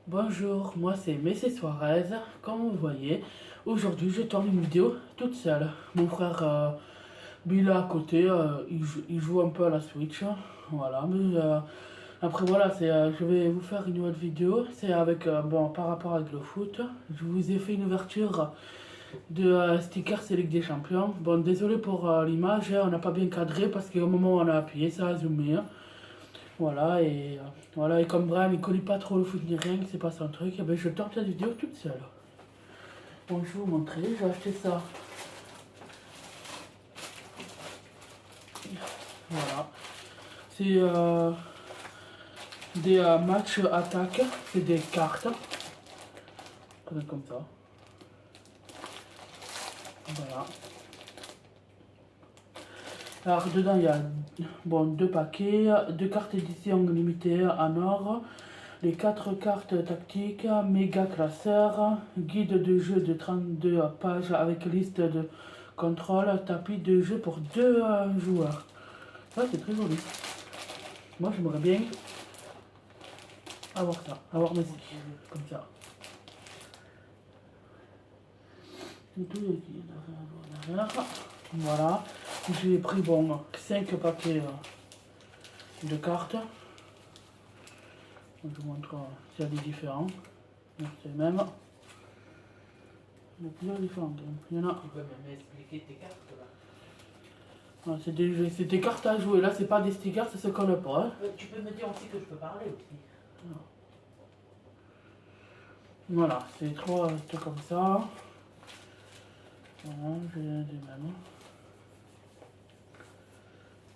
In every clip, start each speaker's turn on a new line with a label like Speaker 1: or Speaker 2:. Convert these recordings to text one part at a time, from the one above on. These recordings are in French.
Speaker 1: Bonjour, moi c'est Messi Suarez, comme vous voyez. Aujourd'hui je tourne une vidéo toute seule. Mon frère Bill est à côté, il joue un peu à la Switch. Voilà, mais après voilà, je vais vous faire une autre vidéo. C'est avec, bon, par rapport avec le foot. Je vous ai fait une ouverture de stickers Ligue des Champions. Bon, désolé pour l'image, on n'a pas bien cadré parce qu'au moment où on a appuyé, ça a zoomé. Voilà, et comme Brian il connaît pas trop le foot ni rien, que c'est pas son truc, et ben je tente la vidéo toute seule. Bon, je vais vous montrer, j'ai acheté ça. Voilà. C'est des matchs attaque, c'est des cartes. Comme ça. Voilà. Alors dedans il y a bon, deux paquets, deux cartes édition limitée en or, les quatre cartes tactiques, méga classeur, guide de jeu de 32 pages avec liste de contrôle, tapis de jeu pour deux joueurs. Ça c'est très joli. Moi j'aimerais bien avoir ça, avoir mes comme ça. Voilà, j'ai pris bon 5 paquets de cartes. Je vous montre s'il y a des différents. C'est les mêmes. Il y a plusieurs différents. Il y en a.
Speaker 2: Tu peux même expliquer tes cartes là.
Speaker 1: C'est des cartes à jouer. Là, c'est pas des stickers, ça se colle pas. Hein.
Speaker 2: Tu peux me dire aussi que je peux parler aussi.
Speaker 1: Voilà, c'est trois trucs comme ça. Voilà, j'ai des mêmes.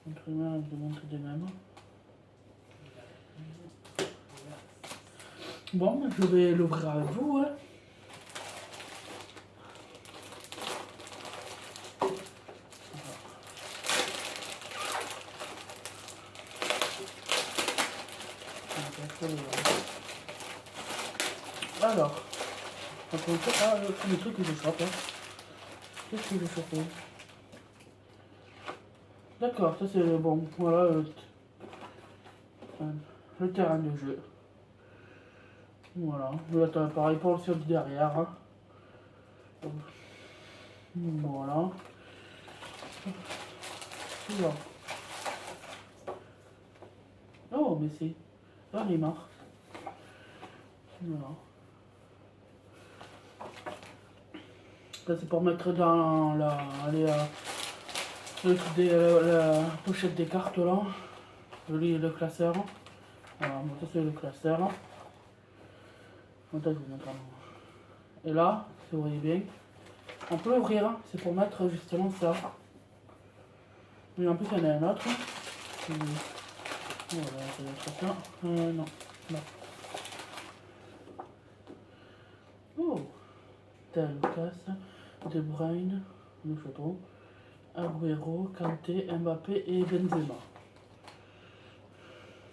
Speaker 1: Entre les mains, je vous montre des mêmes. Bon, je vais l'ouvrir avec vous. Hein. Alors, par contre, le premier truc que je chope. Hein. Qu'est-ce que j'ai chopé? D'accord, ça c'est bon. Voilà le terrain de jeu. Voilà, là pareil pour le sur du derrière. Hein. Voilà. Là. Oh, mais c'est. Ah, il marche. Voilà. Ça c'est pour mettre dans la pochette des cartes là. Je lis le classeur. Voilà, bon, ça c'est le classeur. Attends, je vous montre. Et là, si vous voyez bien, on peut l'ouvrir, hein. C'est pour mettre justement ça. Mais en plus, il y en a un autre. Voilà, ça doit être ça. Non, non. Oh, t'as Lucas, De Bruyne, le chaudron, Agüero, Kanté, Mbappé et Benzema.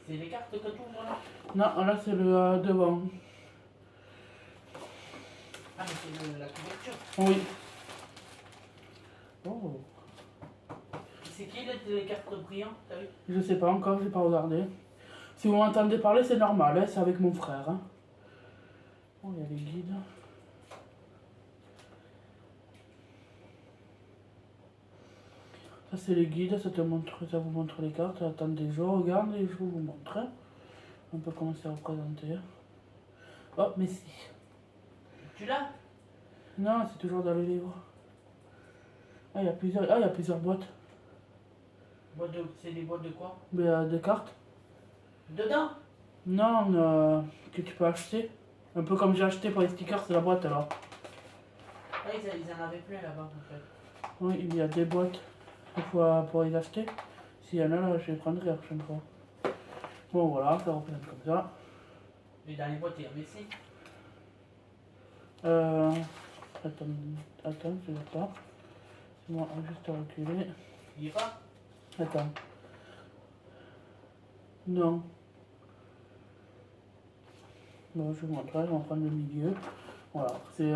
Speaker 2: C'est les cartes que tu ouvres là?
Speaker 1: Non, là c'est le devant.
Speaker 2: Ah, mais c'est la couverture.
Speaker 1: Oui. Oh.
Speaker 2: C'est qui les cartes brillantes, t'as vu?
Speaker 1: Je sais pas encore, j'ai pas regardé. Si vous m'entendez parler, c'est normal, hein, c'est avec mon frère. Hein. Oh, il y a les guides. Ça c'est les guides, ça vous montre les cartes. Attendez, je regarde et je vous montre. On peut commencer à représenter. Oh, mais si.
Speaker 2: Tu l'as?
Speaker 1: Non, c'est toujours dans le livre. Ah, il y a plusieurs boîtes.
Speaker 2: C'est des boîtes de quoi?
Speaker 1: Mais, de cartes.
Speaker 2: Dedans?
Speaker 1: Non, que tu peux acheter. Un peu comme j'ai acheté pour les stickers, c'est la boîte alors.
Speaker 2: Ah, ils en avaient plein là-bas en fait.
Speaker 1: Oui, il y a des boîtes. Il faut pour les acheter. S'il y en a là, je les prendrai la prochaine fois. Bon voilà, ça représente comme ça.
Speaker 2: Et dans les boîtes, il y a Messi.
Speaker 1: Attends, je l'ai pas. C'est moi juste à reculer.
Speaker 2: Il y est pas?
Speaker 1: Attends. Non. Bon, je vous montrer, je vais en prendre le milieu. Voilà, c'est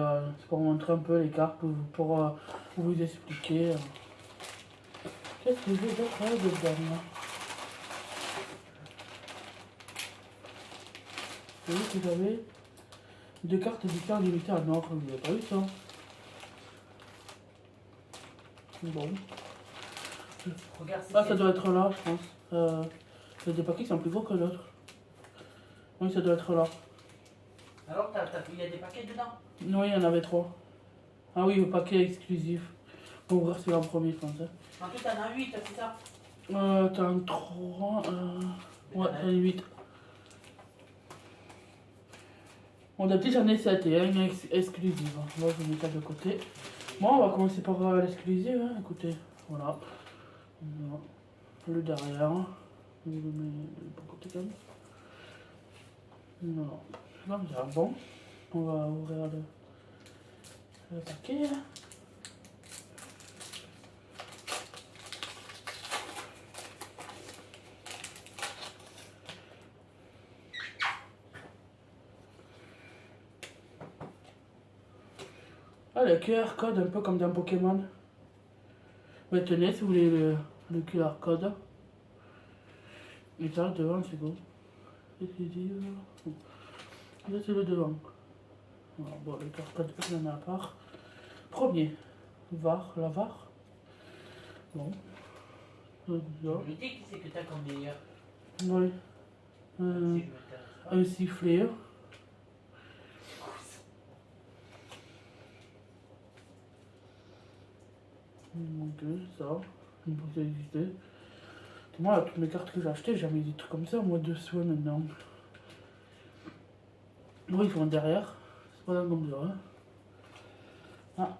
Speaker 1: pour vous montrer un peu les cartes, pour vous expliquer. Qu'est-ce que j'ai d'autre dedans là? Vous voyez que j'avais Deux cartes d'histoire limitées à Nord, vous n'avez pas eu ça. Bon.
Speaker 2: Regarde si
Speaker 1: Ah,
Speaker 2: c'est-
Speaker 1: ça doit être là, je pense. Il y a des paquets qui sont plus gros que d'autres. Oui, ça doit être là.
Speaker 2: Alors, il y a des paquets dedans.
Speaker 1: Oui, il y en avait 3. Ah oui, le paquet exclusif. On va ouvrir celui-là en premier, je pense. Hein.
Speaker 2: En tout, t'en as 8, c'est ça?
Speaker 1: T'as un 3. Ouais, t'as 8. Bon, d'habitude, j'en ai 7 et une exclusive. Moi, je mets ça de côté. Bon, on va commencer par l'exclusive. Hein. Écoutez, voilà. Voilà. Le derrière. Je le mets de côté quand même. Voilà. Comme ça, bon. On va ouvrir le paquet. Là. Ah, le QR code, un peu comme dans Pokémon. Mais tenez, si vous voulez le QR code. Et ça, devant, c'est beau. Exclusive. Là, c'est le devant. Alors, bon, le QR code, il y en a à part. Premier, VAR, la VAR. Bon.
Speaker 2: Je me dis qui c'est que t'as comme meilleur.
Speaker 1: Oui.
Speaker 2: Si je m'intéresse pas.
Speaker 1: Un sifflet. Donc, ça. Une bouteille d'idée. Moi, toutes mes cartes que j'ai achetées, j'ai jamais des trucs comme ça, moi, de soins maintenant. Oui, ils font derrière. C'est pas dans comme ça. Hein. Ah.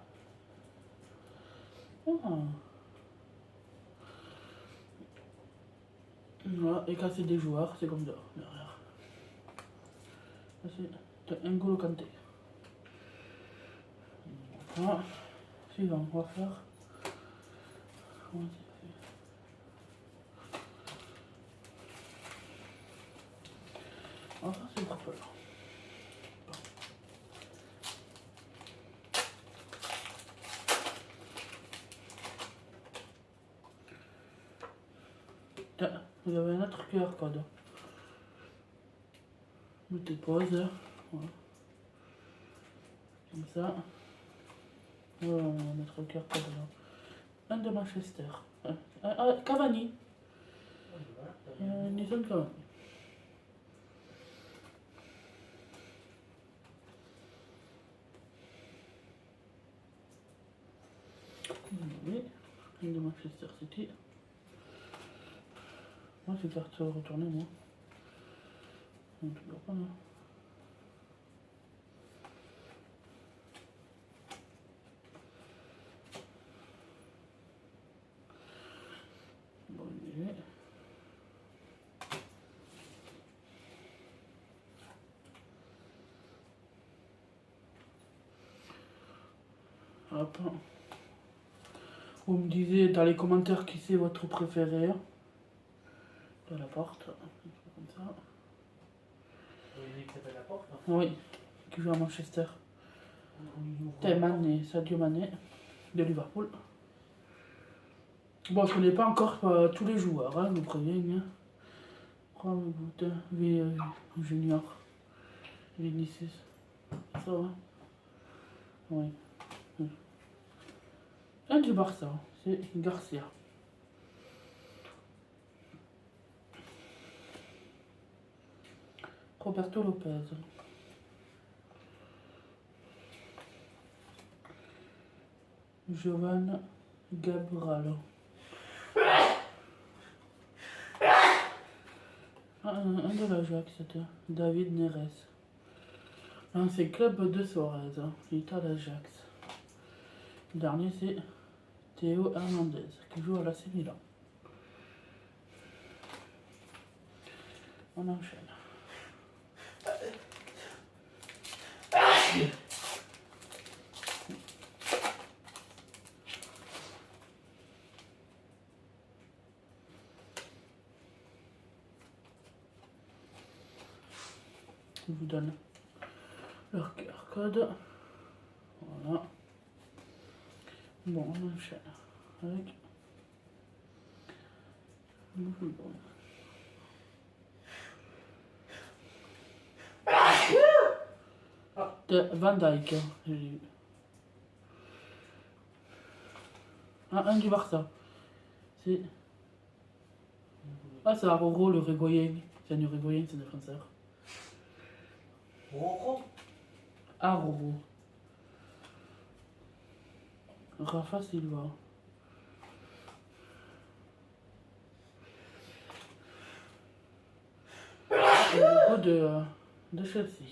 Speaker 1: Ah. Voilà, et quand c'est des joueurs, c'est comme ça, derrière. Ça, c'est un N'Golo Kanté. Voilà. Suivant, on va faire. Ah, ça, c'est le rappel. Tiens, vous avez un autre QR code. Mettez pause. Voilà. Comme ça. Voilà, on va mettre le QR code là. Un de Manchester. Cavani. Nissan Cavani. Oui. Un de Manchester City. Moi, c'est carte retournée, moi. Donc, toujours pas là. Bon, il est. Hop. Vous me disiez dans les commentaires qui c'est votre préféré. De la porte. Comme ça.
Speaker 2: Il qui s'appelle la porte.
Speaker 1: Oui, qui joue à Manchester. Mané, Sadio Mané, de Liverpool. Bon, je connais pas encore tous les joueurs, hein, je vous préviens. Junior, Vinicius, ça va. Oui. Un du Barça, c'est Garcia. Roberto Lopez. Jovan Cabral. Un de l'Ajax, c'était David Neres. L'ancien club de Suarez, il est à l'Ajax. Le dernier, c'est Théo Hernandez, qui joue à l'AC Milan. On enchaîne. Je vous donne leur QR code. Voilà. Bon, on enchaîne avec le football. Van Dijk, j'ai eu. Ah, un du Barça. C'est... Ah, c'est Aroro, le Uruguayen. C'est un Uruguayen, c'est défenseur.
Speaker 2: Roro.
Speaker 1: Aroro. Rafa Silva. Le logo de Chelsea.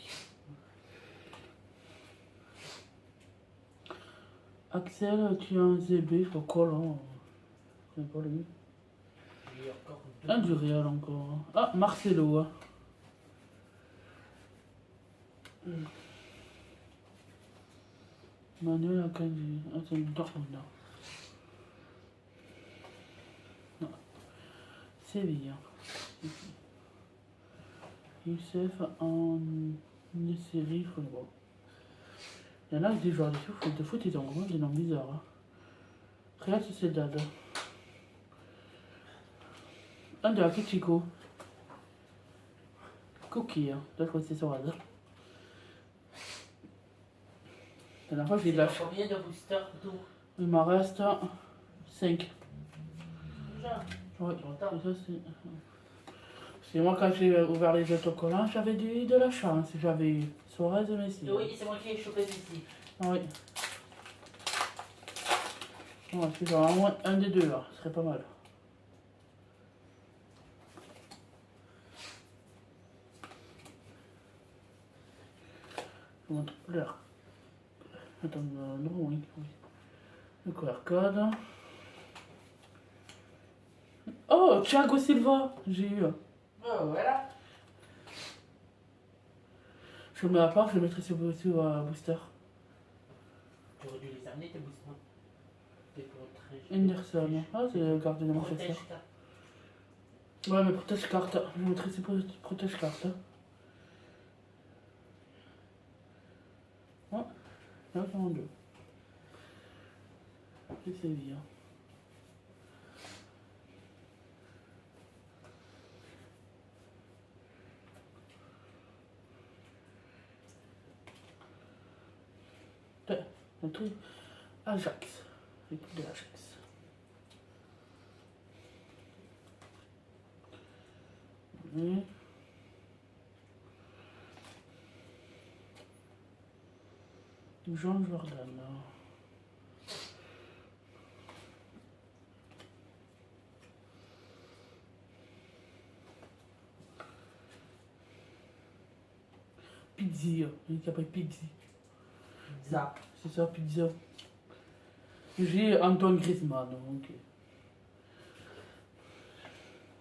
Speaker 1: Axel, tu as un ZB, je crois quoi là? Je connais pas lui.
Speaker 2: Il y a encore
Speaker 1: Un du Real encore. Ah, Marcelo. Hein. Manuel Akanji. Ah, c'est une Dortmund là. Non. Séville. Youssef en série, faut le voir. Il y en a des joueurs de foot, ils ont vraiment des noms bizarres. Hein. Real Sociedad. Un de Atletico. Cookie, hein. D'autres c'est sur hasard. La dernière fois, j'ai de la chance.
Speaker 2: Combien de boosters tout?
Speaker 1: Il m'en reste 5.
Speaker 2: Déjà.
Speaker 1: Oui,
Speaker 2: Longtemps.
Speaker 1: ça c'est. C'est moi quand j'ai ouvert les autocollants, j'avais de la chance. J'avais eu Suarez et Messi.
Speaker 2: Oui, c'est moi qui ai chopé ici.
Speaker 1: Oui. Ouais, c'est genre au moins un des deux là, ce serait pas mal. Je vous montre l'heure. Attends, non, oui. Le QR code. Oh, Thiago Silva, j'ai eu.
Speaker 2: Oh, voilà.
Speaker 1: Je le mets à part, je le mettrai sur booster.
Speaker 2: Tu aurais dû les amener tes boosters. Tes protèges.
Speaker 1: Henderson. Ah, c'est le gardien de Manchester. Ouais, mais protège carte. Je mettrai sur protège carte. Ah, là, j'en ai deux. C'est Séville. Un truc. Ajax. L'équipe de l'Ajax. Jean Jordan. Pizzi. Il s'appelle Pizzi.
Speaker 2: Ça.
Speaker 1: C'est ça, Pizza. J'ai Antoine Griezmann. Ok.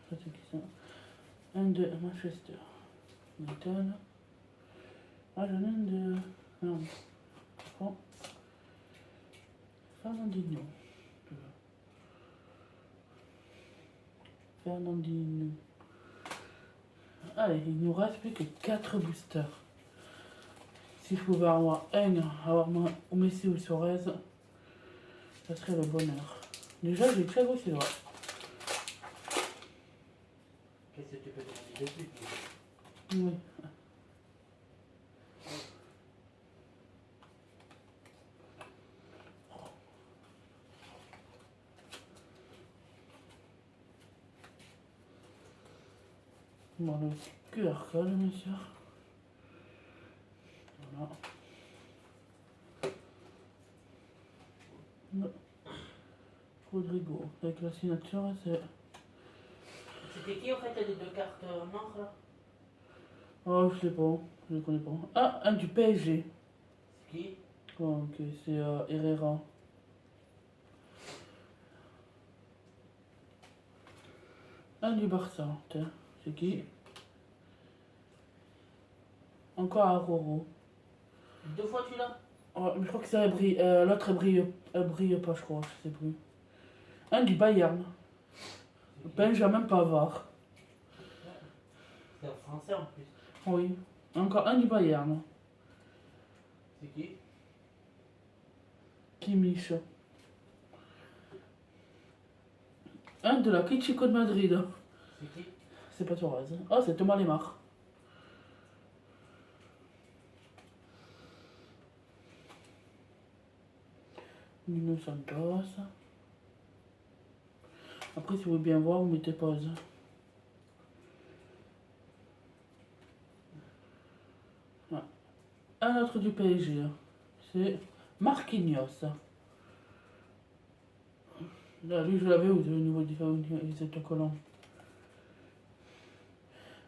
Speaker 1: Ça, c'est qui ça? Un de Manchester. Nathan. Ah, j'en ai un de. Non. Bon. Fernandinho. Fernandinho. Allez, il nous reste plus que 4 boosters. Si je pouvais avoir ou Messi ou Suarez, ça serait le bonheur. Déjà, j'ai Thiago Silva.
Speaker 2: Qu'est-ce que tu peux demander de plus?
Speaker 1: Oui. Bon, le QR code, bien sûr. Voilà. Rodrigo, avec la signature, c'est...
Speaker 2: C'était qui en fait les deux cartes noires là?
Speaker 1: Oh, je sais pas, je ne connais pas. Ah, un du PSG.
Speaker 2: C'est qui?
Speaker 1: Oh, ok, c'est Herrera. Un du Barça, tiens, c'est qui? Encore Aroro.
Speaker 2: 2 fois tu l'as?
Speaker 1: Oh, mais je crois que ça brille, l'autre brille pas, je crois, je sais plus. Un du Bayern. Benjamin Pavard.
Speaker 2: C'est en français en plus.
Speaker 1: Oui. Encore un du Bayern.
Speaker 2: C'est qui?
Speaker 1: Kimmich. Un de la Chico de Madrid.
Speaker 2: C'est qui?
Speaker 1: C'est pas Torres. Oh, c'est Thomas Lemar. Nuno Santos. Après, si vous voulez bien voir, vous mettez pause. Ah. Un autre du PSG, c'est Marquinhos. Là, lui, je l'avais au niveau des autocollants.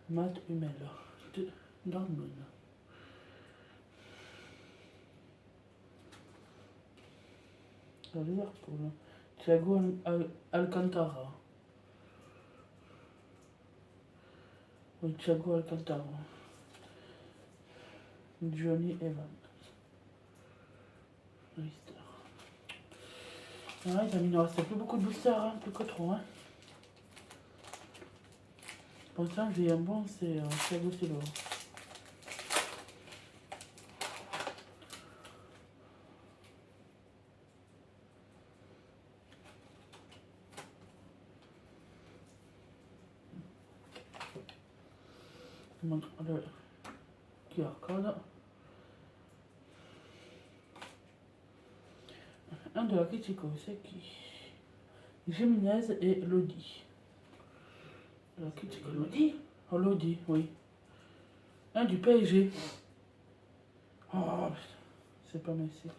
Speaker 1: Matt Hummel de Dortmund. À Liverpool. Thiago Alcantara. Oui, Thiago Alcantara. Johnny Evans. Leicester. Ah, il ne reste plus beaucoup de boosters, hein, plus que trop. Hein. Pour ça, j'ai un bon, c'est Thiago Silva. Je montre le QR code. Un de la Critico, c'est qui? Jiménez et Lodi. La Critico. Lodi? Oh, Lodi, oui. Un du PSG. Oh, c'est pas Messi.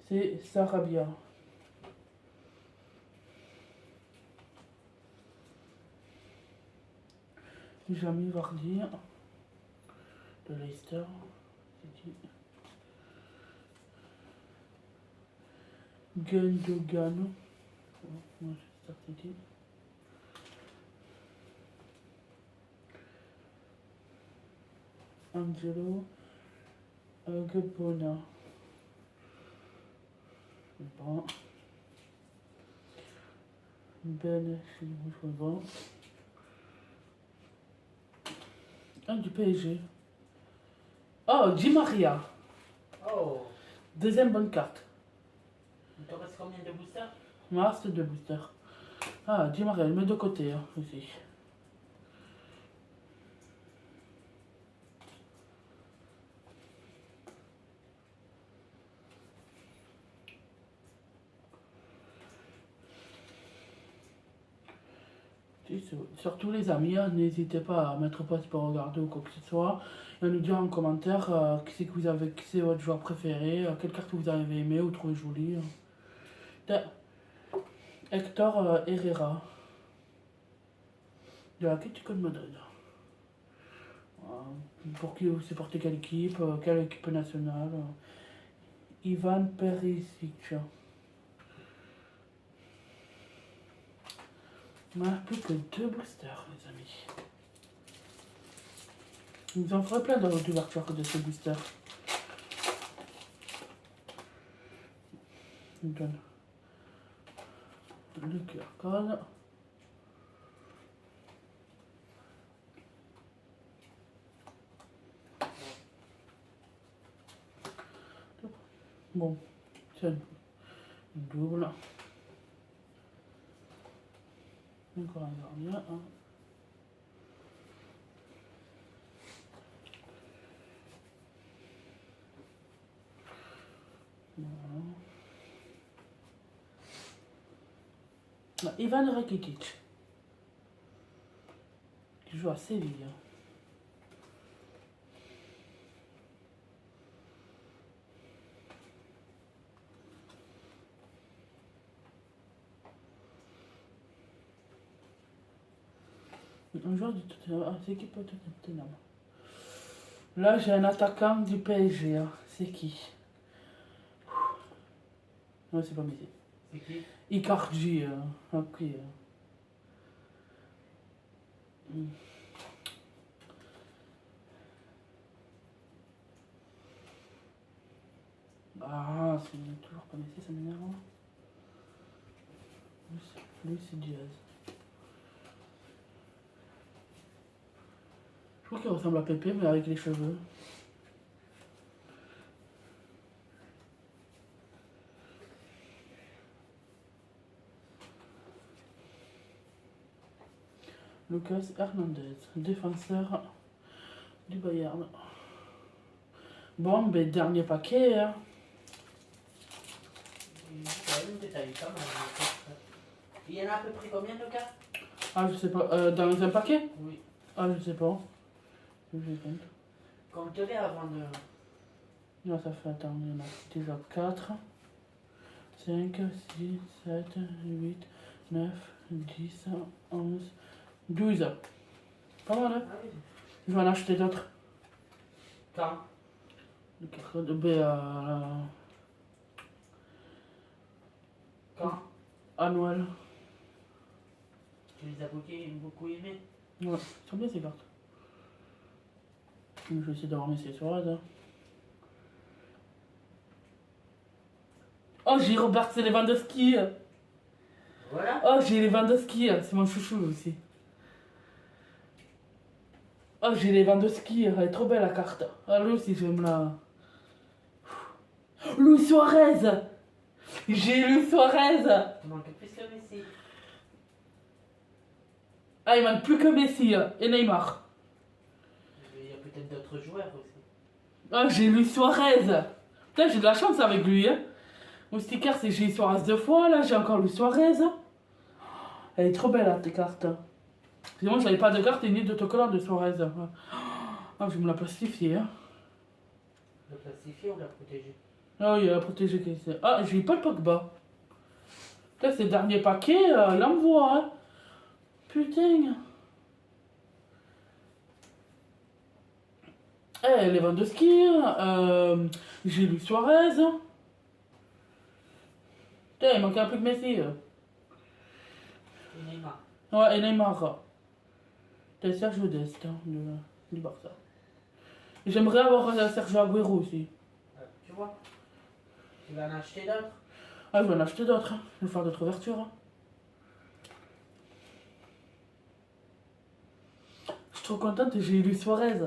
Speaker 1: C'est Sarabia. Jamie Vardy de Leicester. Gundogan. Manchester City. Angelo Gbona. Bon. Ben Chilwell. Un du PSG. Oh, Di Maria.
Speaker 2: Oh,
Speaker 1: Deuxième bonne carte.
Speaker 2: il te reste combien de boosters?
Speaker 1: Mars de booster. Ah, Di Maria, elle met de côté hein, aussi. Surtout les amis, hein, n'hésitez pas à mettre pause pour regarder ou quoi que ce soit. Et à nous dire en commentaire qui c'est que vous avez, qui c'est votre joueur préféré, quelle carte vous avez aimé ou trouvé jolie. Hector Herrera de la Atlético de Madrid. Pour qui vous supportez quelle équipe nationale. Ivan Perisic. On a plus que 2 boosters, les amis. Nous en ferons plein d'ouvertures de ce booster. On donne le QR code. Bon, c'est une double. Encore un gardien. Hein. Voilà. Ah, Ivan Rakitic, qui joue à Séville. Un joueur du Tottenham. Ah, c'est qui peut être Tottenham? Là, j'ai un attaquant du PSG. Hein. C'est qui? Non, c'est pas Messi.
Speaker 2: C'est qui?
Speaker 1: Icardi. Ok. Ah, c'est toujours pas Messi, ça m'énerve. Lui, c'est Diaz. Je crois qu'il ressemble à Pépé, mais avec les cheveux. Lucas Hernandez, défenseur du Bayern. Bon, ben dernier paquet. Hein.
Speaker 2: t'as eu pas mal. Il y en a à peu près combien de cartes?
Speaker 1: Ah, je sais pas. Dans un paquet?
Speaker 2: Oui.
Speaker 1: Ah, je sais pas. Je compte.
Speaker 2: Compte-les avant de...
Speaker 1: Non, ça fait, attends, il y en a déjà 4, 5, 6, 7, 8, 9, 10, 11, 12. Pas mal, hein?
Speaker 2: Ah oui.
Speaker 1: Je vais en acheter d'autres.
Speaker 2: Quand?
Speaker 1: Les cartes de
Speaker 2: Quand?
Speaker 1: à Noël.
Speaker 2: Tu les as beaucoup aimés?
Speaker 1: Ouais, ils sont bien ces cartes. Je vais essayer d'avoir mes accessoires. Hein. Oh, j'ai Robert, c'est Lewandowski.
Speaker 2: Voilà.
Speaker 1: Oh, j'ai Lewandowski, c'est mon chouchou aussi. Oh, j'ai Lewandowski, elle est trop belle la carte. Ah, lui aussi, je vais me la... Luis Suarez. J'ai Luis Suarez.
Speaker 2: Il manque plus que Messi.
Speaker 1: Ah, il manque plus que Messi et Neymar.
Speaker 2: Il y a peut-être d'autres joueurs aussi.
Speaker 1: Ah, j'ai Luis Suarez. Putain, j'ai de la chance avec lui. Hein. Mon sticker, c'est j'ai Suarez 2 fois. Là, j'ai encore Luis Suarez. Elle est trop belle, là, tes cartes. Moi, j'avais pas de carte ni d'autocollant de Suarez. Ah, je vais me la plastifier. Hein.
Speaker 2: Le plastifier ou la protéger?
Speaker 1: Ah oui, la protéger. Ah, j'ai pas le Pogba. Là, c'est le dernier paquet, il envoie. Hein. Putain. Eh, Lewandowski, j'ai Luis Suarez. Putain, il manquait un peu de Messi.
Speaker 2: Et Neymar.
Speaker 1: Ouais, et Neymar. T'as Sergio Dest du Barça. J'aimerais avoir Sergio Agüero aussi.
Speaker 2: Tu vois? Tu vas en acheter d'autres?
Speaker 1: Ah, je vais en acheter d'autres. Hein. Je vais faire d'autres ouvertures. Hein. Je suis trop contente, j'ai eu Luis Suarez.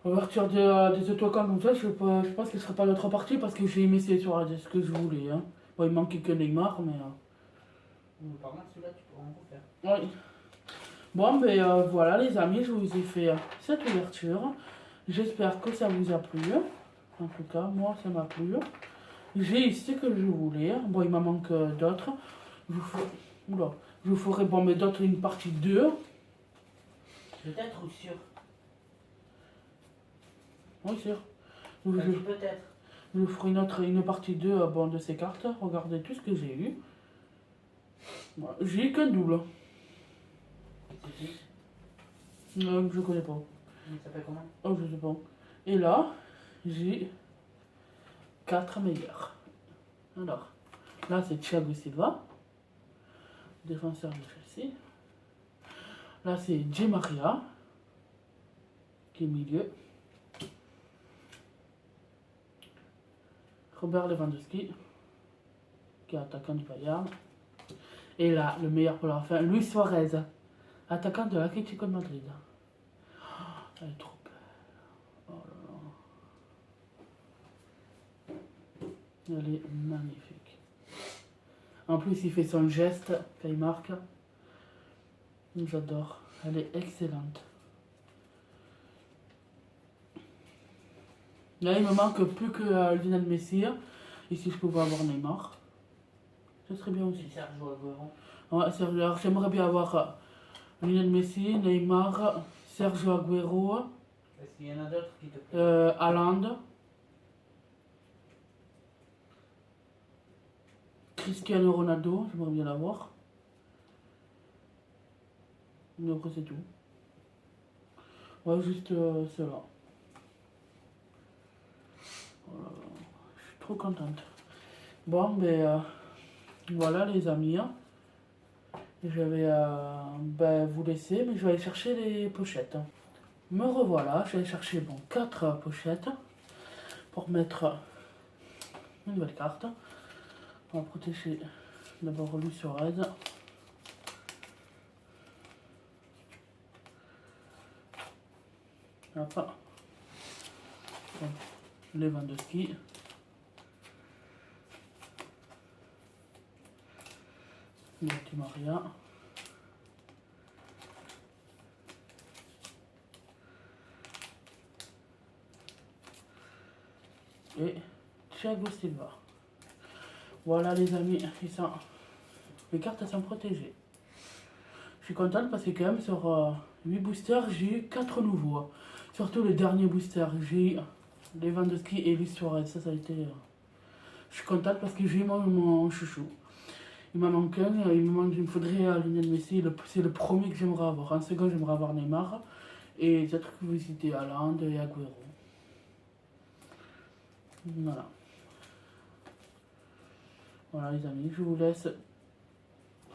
Speaker 1: Ouverture des autocollants comme ça, je pense qu'il ne sera pas notre partie parce que j'ai aimé ces Suarez, ce que je voulais. Hein. Bon, il manquait que Neymar, mais...
Speaker 2: Par contre, celui-là, tu pourras en refaire.
Speaker 1: Oui. Bon, ben voilà les amis, je vous ai fait cette ouverture. J'espère que ça vous a plu. En tout cas, moi, ça m'a plu. J'ai eu ce que je voulais. Bon, il m'en manque d'autres. Je vous ferai... Oula. Je vous ferai, bon, mais d'autres, une partie 2.
Speaker 2: Peut-être ou sûr?
Speaker 1: Oui, sûr.
Speaker 2: T'as dit peut-être.
Speaker 1: Je vous ferai une partie 2 bon, de ces cartes. Regardez tout ce que j'ai eu. Voilà. J'ai eu qu'un double.
Speaker 2: C'est qui?
Speaker 1: Je connais pas.
Speaker 2: Il s'appelle comment?
Speaker 1: Oh, je sais pas. Et là, j'ai 4 meilleurs. Alors, là, c'est Thiago Silva, défenseur de Chelsea. Là, c'est Di Maria, qui est milieu. Robert Lewandowski, qui est attaquant du Bayern. Et là, le meilleur pour la fin, Luis Suarez, attaquant de l'Atlético de Madrid. Oh, elle est trop belle. Oh là là. Elle est magnifique. En plus, il fait son geste quand il marque. J'adore. Elle est excellente. Là, il me manque plus que Lionel Messi. Et si je pouvais avoir Neymar, ce serait bien aussi.
Speaker 2: Et Sergio Agüero.
Speaker 1: Ouais, j'aimerais bien avoir Lionel Messi, Neymar, Sergio Agüero,
Speaker 2: Est-ce qu'il y en a d'autres qui te plaisent?
Speaker 1: Haaland, Cristiano Ronaldo, j'aimerais bien l'avoir. Mais après, c'est tout. Ouais, juste cela. Voilà. Je suis trop contente. Bon, ben voilà les amis. Hein. Je vais vous laisser, mais je vais aller chercher les pochettes. Me revoilà, je vais aller chercher 4 pochettes pour mettre une nouvelle carte. On va protéger d'abord Luis Suarez. Après, Lewandowski. Di Maria. et Thiago Silva. Voilà les amis, les cartes sont protégées. Je suis contente parce que quand même sur 8 boosters, j'ai eu 4 nouveaux. Surtout le dernier booster, j'ai eu Lewandowski et Luis Suarez. Ça a été... Je suis contente parce que j'ai eu mon chouchou. Il m'en manque un, il me faudrait Lionel Messi, c'est le premier que j'aimerais avoir. En second, j'aimerais avoir Neymar. Et peut-être que vous citez Haaland et Agüero. Voilà. Voilà les amis, je vous laisse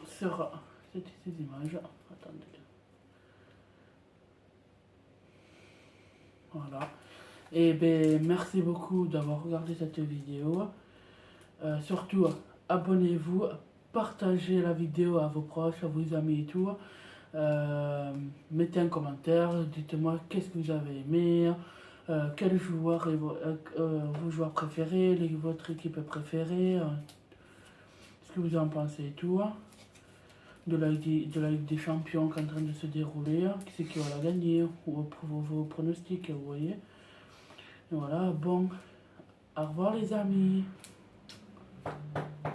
Speaker 1: sur ces images. Attendez. Voilà. Et ben merci beaucoup d'avoir regardé cette vidéo. Surtout, abonnez-vous, partagez la vidéo à vos proches, à vos amis et tout. Mettez un commentaire, dites-moi qu'est-ce que vous avez aimé, quel joueur est vos joueurs préférés, votre équipe préférée, ce que vous en pensez et tout. De la Ligue des Champions qui est en train de se dérouler, qui c'est qui va la gagner, ou vos pronostics, vous voyez. Et voilà, bon, au revoir les amis.